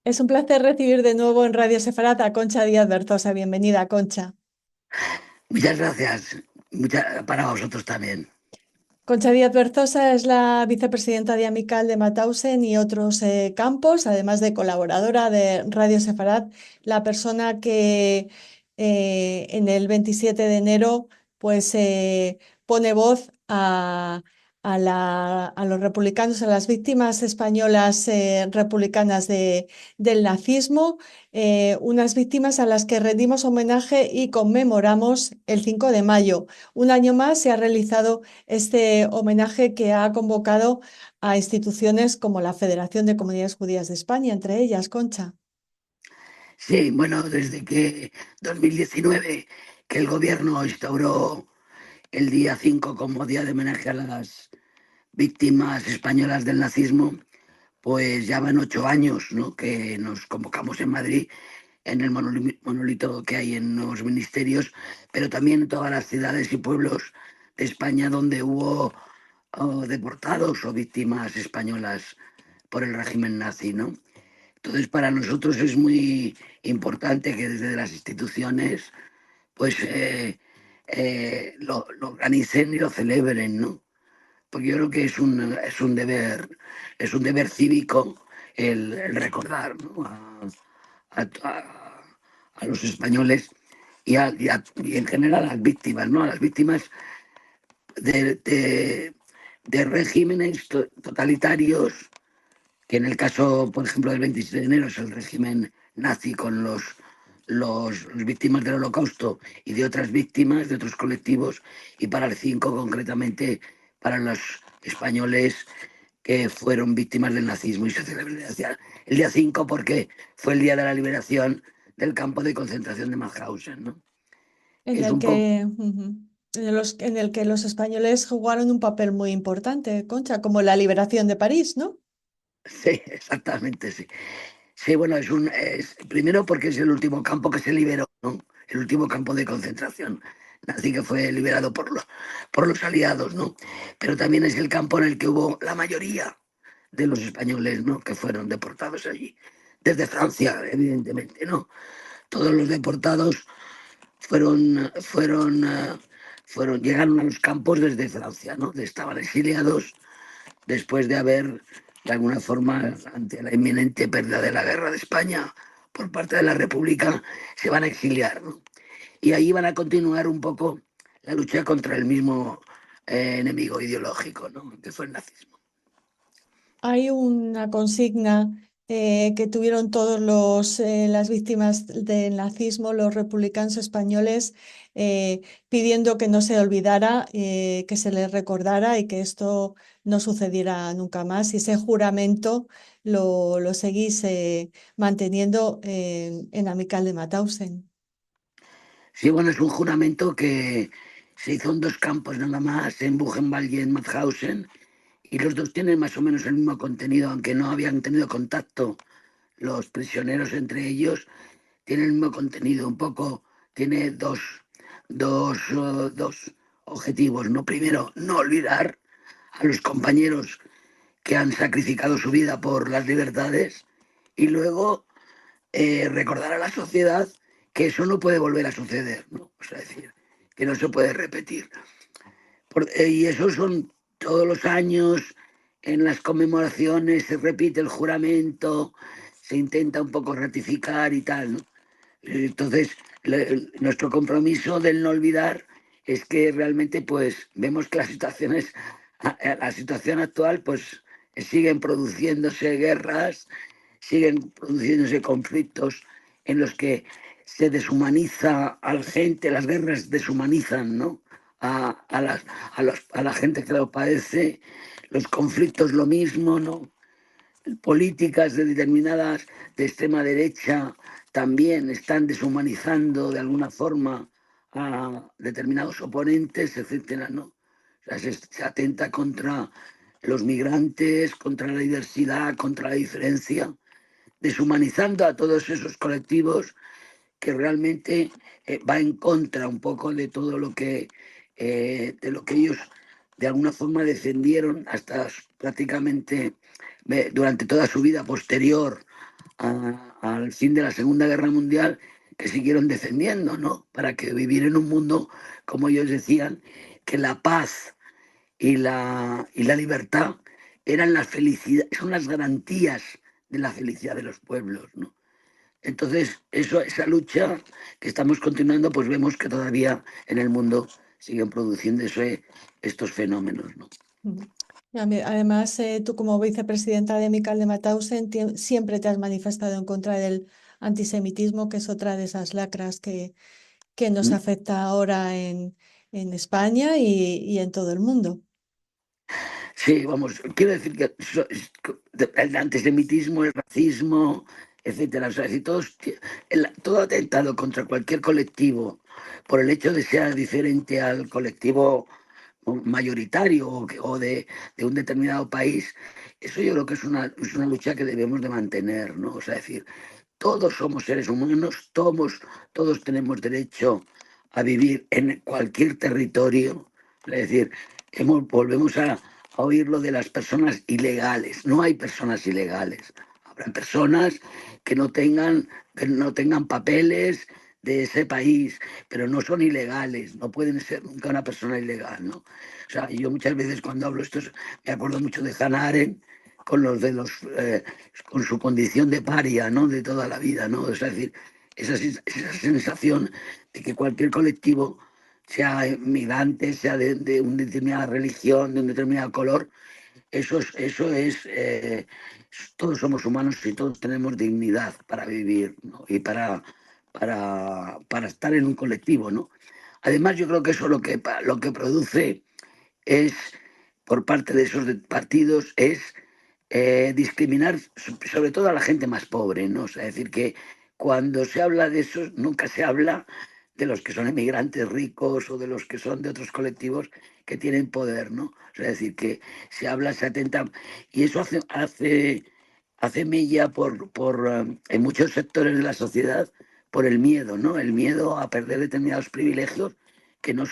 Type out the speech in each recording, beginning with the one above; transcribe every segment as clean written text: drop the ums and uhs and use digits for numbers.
Es un placer recibir de nuevo en Radio Sefarad a Concha Díaz Berzosa. Bienvenida, Concha. Muchas gracias. Para vosotros también. Concha Díaz Berzosa es la vicepresidenta de Amical de Mauthausen y otros campos, además de colaboradora de Radio Sefarad, la persona que en el 27 de enero pues pone voz a los republicanos, a las víctimas españolas republicanas del nazismo, unas víctimas a las que rendimos homenaje y conmemoramos el 5 de mayo. Un año más se ha realizado este homenaje que ha convocado a instituciones como la Federación de Comunidades Judías de España, entre ellas, Concha. Sí, bueno, desde que 2019, que el gobierno instauró el día 5 como día de homenaje a las víctimas españolas del nazismo, pues ya van 8 años, ¿no? Que nos convocamos en Madrid en el monolito que hay en los ministerios, pero también en todas las ciudades y pueblos de España donde hubo deportados o víctimas españolas por el régimen nazi, ¿no? Entonces, para nosotros es muy importante que desde las instituciones pues lo organicen y lo celebren, ¿no? Porque yo creo que es un deber cívico el recordar, ¿no? A los españoles y en general a las víctimas, ¿no? A las víctimas de, de- de regímenes totalitarios, que en el caso, por ejemplo, del 27 de enero es el régimen nazi con los víctimas del Holocausto y de otras víctimas de otros colectivos, y para el 5 concretamente para los españoles que fueron víctimas del nazismo, y se celebra el día 5 porque fue el día de la liberación del campo de concentración de Mauthausen, ¿no? En Es el un poco, que, ujú, en el que los españoles jugaron un papel muy importante, Concha, como la liberación de París, ¿no? sí, exactamente, sí. Sí, bueno, primero porque es el último campo que se liberó, ¿no? El último campo de concentración nazi que fue liberado por los aliados, ¿no? Pero también es el campo en el que hubo la mayoría de los españoles, ¿no? Que fueron deportados allí. Desde Francia, evidentemente, ¿no? Todos los deportados llegaron a los campos desde Francia, ¿no? Estaban exiliados después de haber, de alguna forma, ante la inminente pérdida de la guerra de España por parte de la República, se van a exiliar, ¿no? Y ahí van a continuar un poco la lucha contra el mismo enemigo ideológico, ¿no? Que fue el nazismo. Hay una consigna que tuvieron las víctimas del nazismo, los republicanos españoles, pidiendo que no se olvidara, que se les recordara y que esto no sucediera nunca más. Y ese juramento lo seguís manteniendo en Amical de Mauthausen. Sí, bueno, es un juramento que se hizo en dos campos nada más, en Buchenwald y en Mauthausen, y los dos tienen más o menos el mismo contenido, aunque no habían tenido contacto los prisioneros entre ellos, tienen el mismo contenido, un poco, tiene dos objetivos, ¿no? Primero, no olvidar a los compañeros que han sacrificado su vida por las libertades, y luego recordar a la sociedad que eso no puede volver a suceder, ¿no? O sea, decir, que no se puede repetir. Y eso son todos los años, en las conmemoraciones se repite el juramento, se intenta un poco ratificar y tal, ¿no? Entonces, nuestro compromiso del no olvidar es que realmente pues vemos que la situación actual pues siguen produciéndose guerras, siguen produciéndose conflictos en los que se deshumaniza a la gente, las guerras deshumanizan, ¿no? A la gente que lo padece, los conflictos lo mismo, ¿no? Políticas de determinadas de extrema derecha también están deshumanizando de alguna forma a determinados oponentes, etcétera, ¿no? O sea, se atenta contra los migrantes, contra la diversidad, contra la diferencia, deshumanizando a todos esos colectivos que realmente va en contra un poco de todo de lo que ellos de alguna forma defendieron hasta prácticamente durante toda su vida posterior al fin de la Segunda Guerra Mundial, que siguieron defendiendo, ¿no? Para que vivir en un mundo, como ellos decían, que la paz y la libertad eran las felicidad, son las garantías de la felicidad de los pueblos, ¿no? Entonces, esa lucha que estamos continuando, pues vemos que todavía en el mundo siguen produciendo estos fenómenos, ¿no? Ujú. Además, tú como vicepresidenta de Mical de Mauthausen siempre te has manifestado en contra del antisemitismo, que es otra de esas lacras que nos ¿Mm? afecta ahora en España y en todo el mundo. Sí, vamos, quiero decir que el antisemitismo, el racismo, etcétera, o sea, si todo atentado contra cualquier colectivo por el hecho de ser diferente al colectivo mayoritario o de un determinado país, eso yo creo que es una lucha que debemos de mantener, ¿no? O sea, decir, todos somos seres humanos, todos tenemos derecho a vivir en cualquier territorio. Es decir, volvemos a oír lo de las personas ilegales. No hay personas ilegales. Habrá personas que no tengan papeles de ese país, pero no son ilegales, no pueden ser nunca una persona ilegal, ¿no? O sea, yo muchas veces cuando hablo esto, me acuerdo mucho de Hannah Arendt, con los de los con su condición de paria, ¿no? De toda la vida, ¿no? Es decir, esa sensación de que cualquier colectivo, sea migrante, sea de una determinada religión, de un determinado color, todos somos humanos y todos tenemos dignidad para vivir, ¿no? Y para estar en un colectivo, ¿no? Además, yo creo que eso lo que produce es, por parte de esos partidos, es discriminar sobre todo a la gente más pobre, ¿no? O sea, es decir, que cuando se habla de eso, nunca se habla de los que son emigrantes ricos o de los que son de otros colectivos que tienen poder, ¿no? O sea, es decir, que se atenta, y eso hace mella en muchos sectores de la sociedad por el miedo, ¿no? El miedo a perder determinados privilegios que no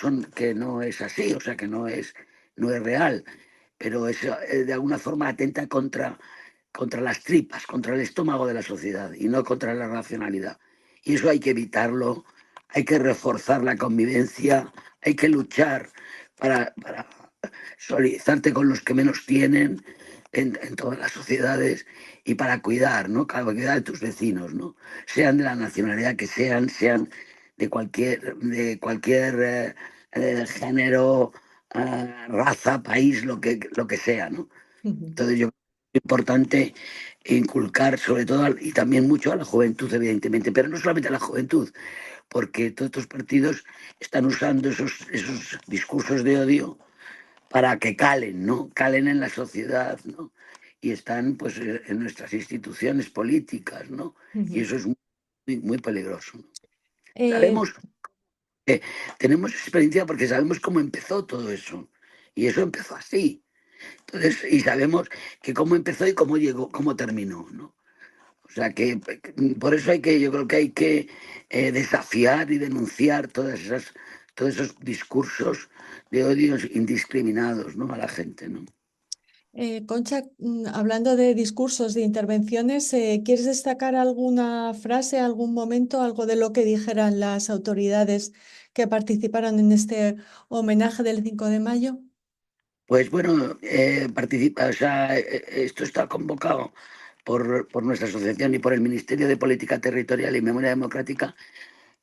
es así, o sea, que no es real, pero eso de alguna forma atenta contra las tripas, contra el estómago de la sociedad y no contra la racionalidad. Y eso hay que evitarlo, hay que reforzar la convivencia, hay que luchar para solidarizarte con los que menos tienen en todas las sociedades y para cuidar, ¿no? Para cuidar de tus vecinos, ¿no? Sean de la nacionalidad que sean de cualquier género, raza, país, lo que sea, ¿no? Ujú. Entonces yo creo que es importante inculcar sobre todo y también mucho a la juventud, evidentemente, pero no solamente a la juventud, porque todos estos partidos están usando esos discursos de odio para que calen, ¿no? Calen en la sociedad, ¿no? Y están pues en nuestras instituciones políticas, ¿no? Y Ujú. eso es muy, muy peligroso, ¿no? Eh, Sabemos, eh, tenemos experiencia porque sabemos cómo empezó todo eso. Y eso empezó así. Entonces, y sabemos que cómo empezó y cómo llegó, cómo terminó, ¿no? O sea que por eso yo creo que hay que desafiar y denunciar todos esos discursos de odios indiscriminados, ¿no? A la gente, ¿no? Concha, hablando de discursos, de intervenciones, ¿quieres destacar alguna frase, algún momento, algo de lo que dijeran las autoridades que participaron en este homenaje del 5 de mayo? Pues bueno, participa, o sea, esto está convocado por nuestra asociación y por el Ministerio de Política Territorial y Memoria Democrática.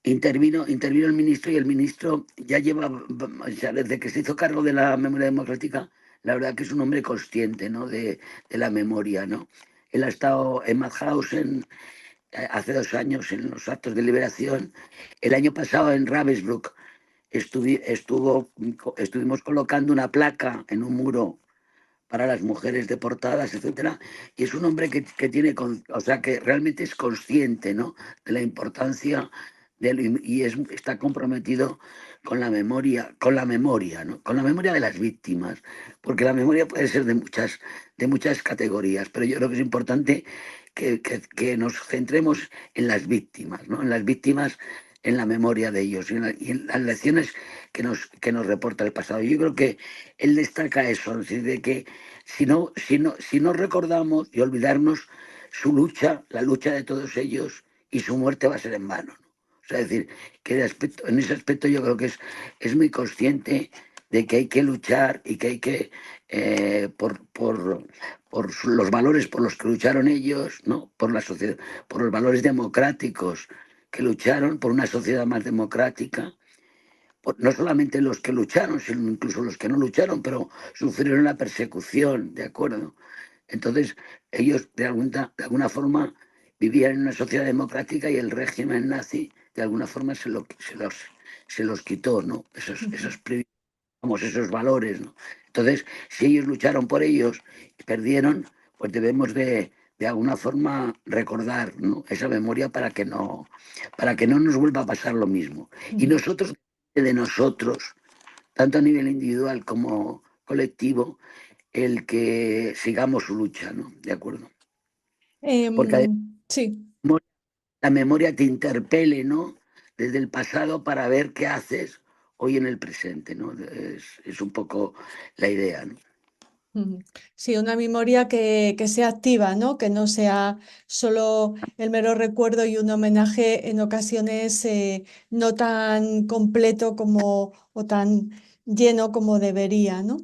Intervino el ministro y el ministro ya lleva, o sea, desde que se hizo cargo de la memoria democrática, la verdad que es un hombre consciente, ¿no? de la memoria, ¿no? Él ha estado en Mauthausen hace 2 años en los actos de liberación. El año pasado en Ravensbrück estuvimos colocando una placa en un muro para las mujeres deportadas, etcétera, y es un hombre que o sea, que realmente es consciente, ¿no? De la importancia está comprometido con la memoria, ¿no? Con la memoria de las víctimas, porque la memoria puede ser de muchas categorías, pero yo creo que es importante que nos centremos en las víctimas, ¿no? En las víctimas, en la memoria de ellos y en las lecciones que nos reporta el pasado. Yo creo que él destaca eso, es decir, de que si no recordamos y olvidarnos su lucha, la lucha de todos ellos, y su muerte va a ser en vano, ¿no? O sea, es decir, que en ese aspecto yo creo que es muy consciente de que hay que luchar y que hay que, por los valores por los que lucharon ellos, ¿no? Por la sociedad, por los valores democráticos que lucharon, por una sociedad más democrática, no solamente los que lucharon, sino incluso los que no lucharon, pero sufrieron la persecución, ¿de acuerdo? Entonces, ellos de alguna forma vivían en una sociedad democrática y el régimen nazi de alguna forma se los quitó, ¿no? Esos privilegios, esos valores, ¿no? Entonces, si ellos lucharon por ellos y perdieron, pues debemos de alguna forma recordar, ¿no? Esa memoria para que no nos vuelva a pasar lo mismo. Y nosotros, de nosotros, tanto a nivel individual como colectivo, el que sigamos su lucha, ¿no? De acuerdo. Porque Sí. además la memoria te interpele, ¿no? Desde el pasado para ver qué haces hoy en el presente, ¿no? Es un poco la idea, ¿no? Ujú. Sí, una memoria que sea activa, ¿no? Que no sea solo el mero recuerdo y un homenaje en ocasiones no tan completo como o tan lleno como debería, ¿no?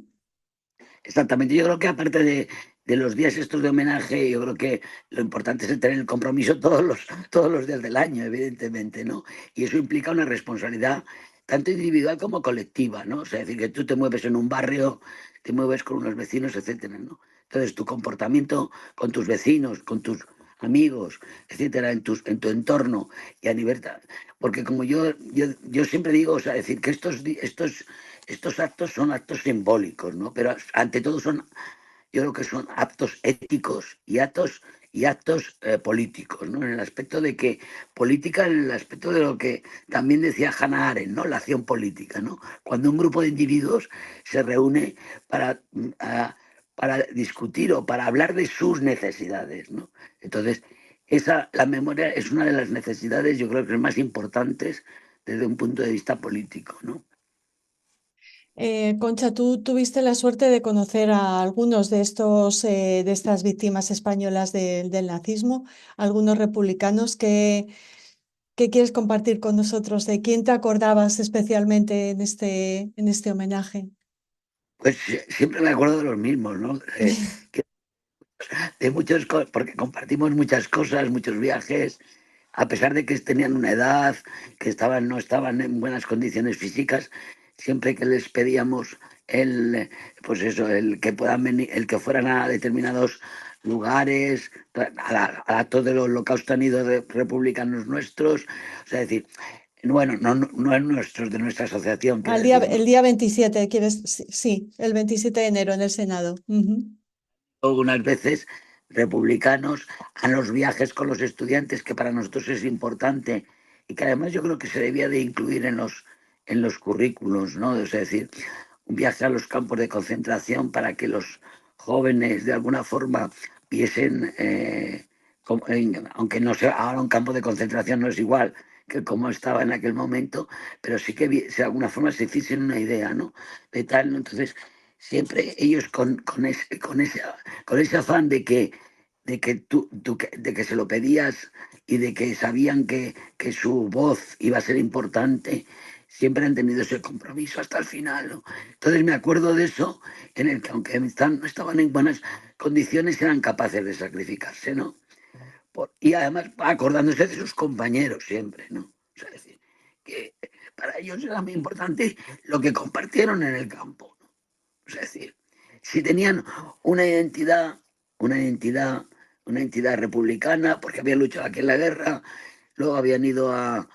Exactamente. Yo creo que aparte de los días estos de homenaje, yo creo que lo importante es tener el compromiso todos los días del año, evidentemente, ¿no? Y eso implica una responsabilidad tanto individual como colectiva, ¿no? O sea, es decir, que tú te mueves en un barrio, te mueves con unos vecinos, etcétera, ¿no? Entonces, tu comportamiento con tus vecinos, con tus amigos, etcétera, en tu entorno y a nivel... Porque como yo siempre digo, o sea, decir que estos actos son actos simbólicos, ¿no? Pero ante todo yo creo que son actos éticos y actos políticos, ¿no? En el aspecto de que política, en el aspecto de lo que también decía Hannah Arendt, ¿no? La acción política, ¿no? Cuando un grupo de individuos se reúne para, para discutir o para hablar de sus necesidades, ¿no? Entonces, la memoria es una de las necesidades, yo creo que más importantes desde un punto de vista político, ¿no? Concha, tú tuviste la suerte de conocer a algunos de de estas víctimas españolas del nazismo, algunos republicanos que quieres compartir con nosotros. ¿De quién te acordabas especialmente en este homenaje? Pues siempre me acuerdo de los mismos, ¿no? De porque compartimos muchas cosas, muchos viajes, a pesar de que tenían una edad, que no estaban en buenas condiciones físicas, siempre que les pedíamos pues eso, el que puedan venir, el que fueran a determinados lugares, al acto del holocausto han ido de republicanos nuestros, o sea, decir, bueno, no es nuestros, de nuestra asociación, quiero decir, El ¿no? día 27, ¿quieres? Sí, sí, el 27 de enero en el Senado. Ujú. Algunas veces republicanos a los viajes con los estudiantes, que para nosotros es importante y que además yo creo que se debía de incluir en los currículos, ¿no? Es decir, un viaje a los campos de concentración para que los jóvenes de alguna forma viesen, aunque no sea ahora un campo de concentración no es igual que como estaba en aquel momento, pero sí que de alguna forma se hiciesen una idea, ¿no? De tal, ¿no? Entonces, siempre ellos con ese afán de que se lo pedías y de que sabían que su voz iba a ser importante, siempre han tenido ese compromiso hasta el final, ¿no? Entonces me acuerdo de eso, en el que aunque no estaban en buenas condiciones, eran capaces de sacrificarse, ¿no? Y además acordándose de sus compañeros siempre, ¿no? O sea, es decir, que para ellos era muy importante lo que compartieron en el campo, ¿no? Es decir, si tenían una identidad, una identidad, una identidad republicana, porque habían luchado aquí en la guerra, luego habían ido a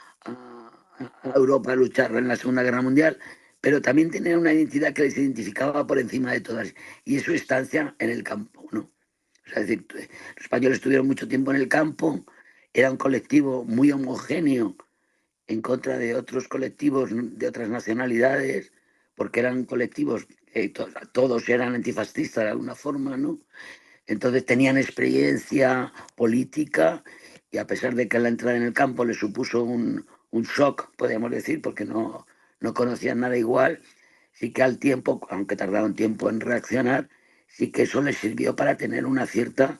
Europa a luchar en la Segunda Guerra Mundial, pero también tenían una identidad que les identificaba por encima de todas, y es su estancia en el campo, ¿no? O sea, es decir, los españoles estuvieron mucho tiempo en el campo, era un colectivo muy homogéneo en contra de otros colectivos de otras nacionalidades, porque eran colectivos, todos eran antifascistas de alguna forma, ¿no? Entonces tenían experiencia política y a pesar de que la entrada en el campo les supuso un shock, podríamos decir, porque no conocían nada igual, sí que al tiempo, aunque tardaron tiempo en reaccionar, sí que eso les sirvió para tener una cierta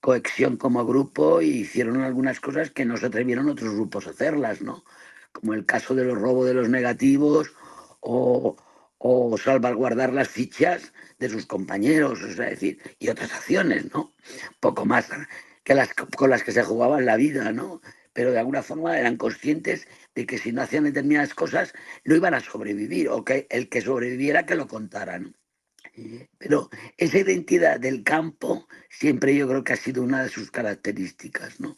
cohesión como grupo y hicieron algunas cosas que no se atrevieron otros grupos a hacerlas, ¿no? Como el caso de los robos de los negativos o, o salvaguardar las fichas de sus compañeros, o sea, decir, y otras acciones, ¿no? Poco más que las con las que se jugaban la vida, ¿no? Pero de alguna forma eran conscientes de que si no hacían determinadas cosas no iban a sobrevivir o que el que sobreviviera que lo contaran. Pero esa identidad del campo siempre yo creo que ha sido una de sus características, ¿no?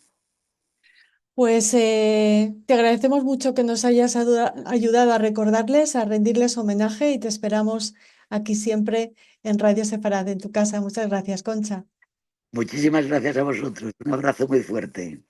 Pues te agradecemos mucho que nos hayas ayudado a recordarles, a rendirles homenaje y te esperamos aquí siempre en Radio Sefarad, en tu casa. Muchas gracias, Concha. Muchísimas gracias a vosotros. Un abrazo muy fuerte.